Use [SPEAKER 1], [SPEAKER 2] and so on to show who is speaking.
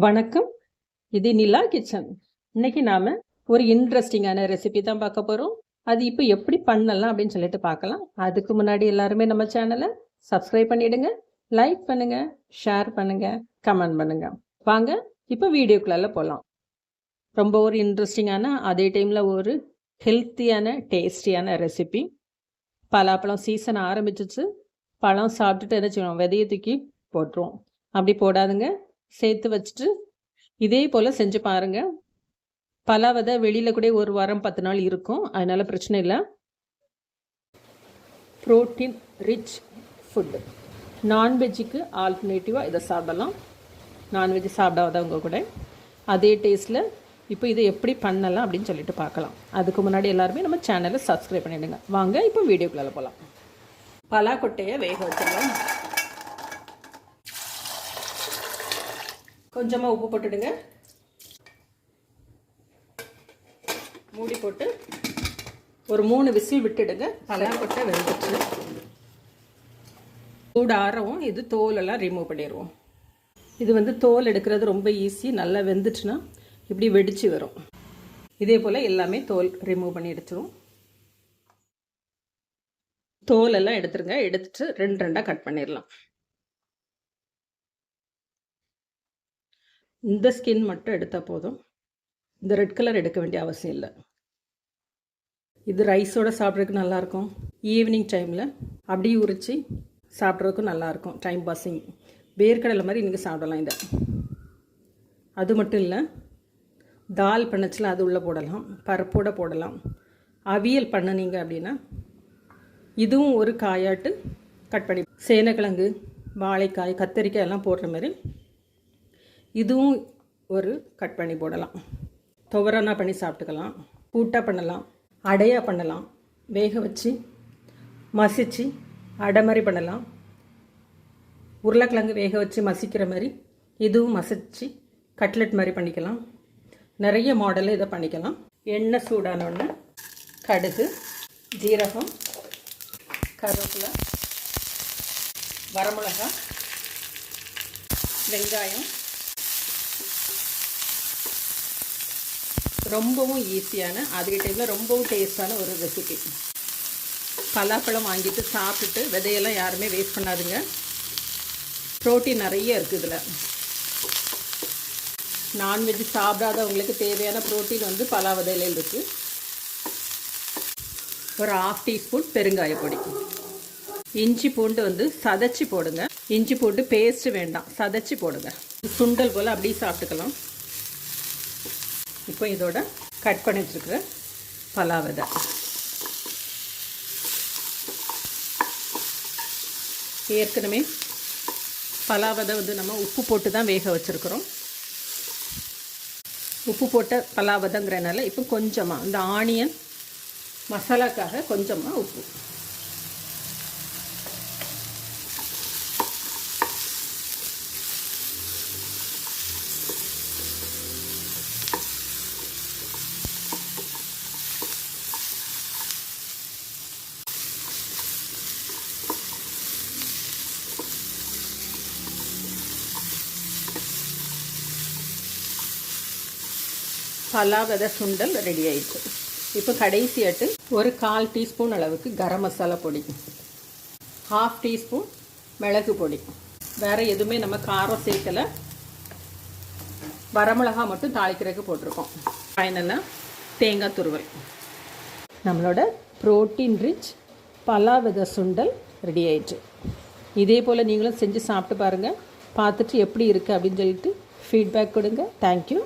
[SPEAKER 1] வணக்கம். இது நிலா கிச்சன். இன்னைக்கு நாம ஒரு இன்ட்ரெஸ்டிங்கான ரெசிபி தான் பார்க்க போகிறோம். அது இப்போ எப்படி பண்ணலாம் அப்படின்னு சொல்லிட்டு பார்க்கலாம். அதுக்கு முன்னாடி எல்லாருமே நம்ம சேனலை சப்ஸ்கிரைப் பண்ணிடுங்க, லைக் பண்ணுங்க, ஷேர் பண்ணுங்க, கமெண்ட் பண்ணுங்க. வாங்க இப்போ வீடியோக்குள்ள போகலாம். ரொம்ப ஒரு இன்ட்ரெஸ்டிங்கான, அதே டைமில் ஒரு ஹெல்த்தியான, டேஸ்டியான ரெசிபி. பலாப்பழம் சீசன் ஆரம்பிச்சிச்சு. பழம் சாப்பிட்டுட்டு என்ன செய்வோம், விதையை தூக்கி போட்டுருவோம். அப்படி போடாதுங்க, சேர்த்து வச்சுட்டு இதே போல் செஞ்சு பாருங்கள். பலா விதை வெளியில் கூட ஒரு வாரம் 10 நாள் இருக்கும், அதனால் பிரச்சனை இல்லை. Protein rich food. நான்வெஜ்ஜுக்கு ஆல்டர்னேட்டிவாக இதை சாப்பிடலாம். நான்வெஜ் சாப்பிடாதவங்க கூட அதே டேஸ்ட்டில் இப்போ இதை எப்படி பண்ணலாம் அப்படின்னு சொல்லிட்டு பார்க்கலாம். அதுக்கு முன்னாடி எல்லாருமே நம்ம சேனலை சப்ஸ்கிரைப் பண்ணிவிடுங்க. வாங்க இப்போ வீடியோக்குள்ளே போகலாம். பலாக்கொட்டையை வேக வச்சிடலாம். கொஞ்சமாக உப்பு போட்டுடுங்க. மூடி போட்டு ஒரு 3 விசில் விட்டுடுங்க. பலாக்கொட்டை வெந்துச்சு. சூடு ஆறவும் இது தோலெல்லாம் ரிமூவ் பண்ணிடுவோம். இது தோல் எடுக்கிறது ரொம்ப ஈஸி. நல்லா வெந்துச்சுன்னா இப்படி வெடிச்சு வரும். இதே போல் எல்லாமே தோல் ரிமூவ் பண்ணி எடுத்துரும். தோலெல்லாம் எடுத்துருங்க. எடுத்துட்டு 2 கட் பண்ணிடலாம். இந்த ஸ்கின் மட்டும் எடுத்தால் போதும். இந்த ரெட் கலர் எடுக்க வேண்டிய அவசியம் இல்லை. இது ரைஸோடு சாப்பிட்றதுக்கு நல்லாயிருக்கும். ஈவினிங் டைமில் அப்படியே உரித்து சாப்பிட்றதுக்கும் நல்லாயிருக்கும். Time passing. வேர்க்கடலை மாதிரி நீங்கள் சாப்பிடலாம் இதை. அது மட்டும் இல்லை, தால் பண்ணச்சில் அது உள்ளே போடலாம், பருப்போடு போடலாம். அவியல் பண்ணினீங்க அப்படின்னா இதுவும் ஒரு காயாட்டு கட் பண்ணி, சேனக்கிழங்கு, வாழைக்காய், கத்தரிக்காய் எல்லாம் போடுற மாதிரி இதுவும் ஒரு கட் பண்ணி போடலாம். துவரனா பண்ணி சாப்பிட்டுக்கலாம், கூட்டாக பண்ணலாம், அடையாக பண்ணலாம், வேக வச்சு மசிச்சு அடை மாதிரி பண்ணலாம். உருளைக்கிழங்கு வேக வச்சு மசிக்கிற மாதிரி இதுவும் மசிச்சு கட்லெட் மாதிரி பண்ணிக்கலாம். நிறைய மாடலில் இதை பண்ணிக்கலாம். எண்ணெய் சூடானோடனே கடுகு, ஜீரகம், கருவேப்பிலை, வரமிளகாய், வெங்காயம். ரொம்பவும் ஈஸியான, அதே டைமில் ரொம்பவும் டேஸ்டான ஒரு ரெசிபி. பலாப்பழம் வாங்கிட்டு சாப்பிட்டுட்டு விதையெல்லாம் யாருமே வேஸ்ட் பண்ணாதுங்க. ப்ரோட்டீன் நிறைய இருக்குது இதில். நான்வெஜ் சாப்பிடாதவங்களுக்கு தேவையான ப்ரோட்டீன் பலா விதையில இருக்குது. ஒரு 1/2 டீஸ்பூன் பெருங்காயப்பொடி. இஞ்சி பூண்டு சதைச்சி போடுங்க. இஞ்சி பூண்டு பேஸ்ட்டு வேண்டாம், சதைச்சி போடுங்க. சுண்டல் போல் அப்படியே சாப்பிட்டுக்கலாம். இப்போ இதோட கட் பண்ணி வச்சுருக்கிற பலா விதை ஏற்கனவே பலா விதை நம்ம உப்பு போட்டு தான் வேக வச்சுருக்குறோம். உப்பு போட்ட பலா விதைங்கிறனால இப்போ கொஞ்சமாக இந்த ஆனியன் மசாலாக்காக கொஞ்சமாக உப்பு. பலா விதை சுண்டல் ரெடி ஆயிடுச்சு. இப்போ கடைசியாட்டு ஒரு 1/4 டீஸ்பூன் அளவுக்கு கரம் மசாலா பொடி, 1/2 டீஸ்பூன் மிளகு பொடி. வேறு எதுவுமே நம்ம காரம் சேர்க்கலை. வரமிளகா மட்டும் தாளிக்கிறதுக்கு போட்டிருக்கோம். ஃபைனலாக தேங்காய் துருவல். நம்மளோட ப்ரோட்டீன் ரிச் பலா விதை சுண்டல் ரெடி ஆயிடுச்சு. இதே போல் நீங்களும் செஞ்சு சாப்பிட்டு பாருங்கள். பார்த்துட்டு எப்படி இருக்குது அப்படின்னு சொல்லிட்டு ஃபீட்பேக் கொடுங்க. தேங்க்யூ.